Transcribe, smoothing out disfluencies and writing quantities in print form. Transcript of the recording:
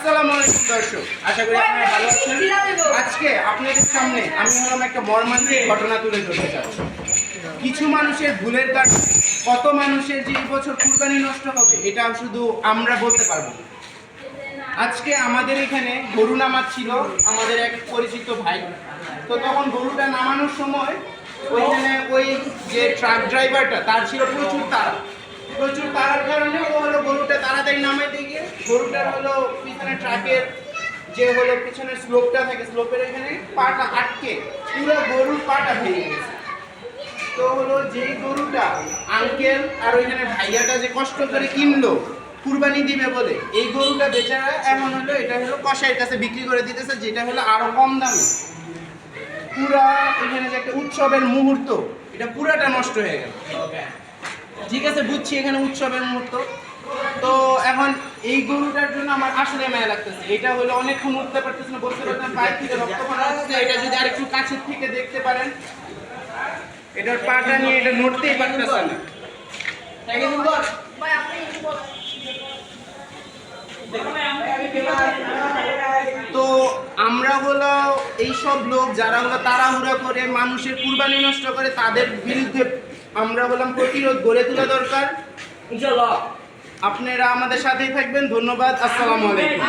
আসসালামু আলাইকুম দর্শক, আশা করি আপনারা ভালো আছেন। আজকে আপনাদের সামনে আমি একটা মর্মান্তিক ঘটনা তুলে ধরতে চাচ্ছি। কিছু মানুষের ভুলের কারণে কত মানুষের যে এই বছর কুরবানি নষ্ট হবে এটা শুধু আমরা বলতে পারবো না। আজকে আমাদের এখানে গরু নামাচ্ছিল আমাদের এক পরিচিত ভাই। তো তখন গরুটা নামানোর সময় ওইখানে ওই যে ট্রাক ড্রাইভারটা তার ছিল প্রচুর তারার কারণে ও হলো গরুটা তাড়াতাড়ি নামাইতে গিয়ে গরুটার হলো পিছনে ট্রাকের যে হলো পিছনের স্লোপটা থাকে, স্লোপের এখানে পাটা আটকে পুরো গরুর পাটা ভেঙে গেছে। তো হলো যেই গরুটা আঙ্কেল আর ওইখানে ভাইয়াটা যে কষ্ট করে কিনলো কুরবানি দিবে বলে, এই গরুটা বেচারা এখন হলো এটা হলো কসাইয়ের কাছে বিক্রি করে দিতেছে, যেটা হলো আরো কম দামে। পুরা এখানে যে একটা উৎসবের মুহূর্ত, এটা পুরাটা নষ্ট হয়ে গেল। ঠিক আছে, বুঝছি এখানে উৎসবের মুহূর্ত। তো এখন এই গরুটার জন্য আমার আসলে মায়া লাগতেছে। এটা হলো অনেকক্ষণ উঠতে পারতেছে না, বলতে পারতেন পায়ের থেকে রক্ত পড়া হচ্ছে। এটা যদি আরেকটু কাছের থেকে দেখতে পারেন, এটার পাটা নিয়ে এটা নড়তেই পারতেছে না। তো আমরা হলো এইসব লোক যারা হলো তাড়াহুড়া করে মানুষের কুরবানি নষ্ট করে, তাদের বিরুদ্ধে আমরা হলাম প্রতিরোধ গড়ে তোলা দরকার। ইনশাআল্লাহ আপনারা আমাদের সাথেই থাকবেন। ধন্যবাদ। আসসালামু আলাইকুম।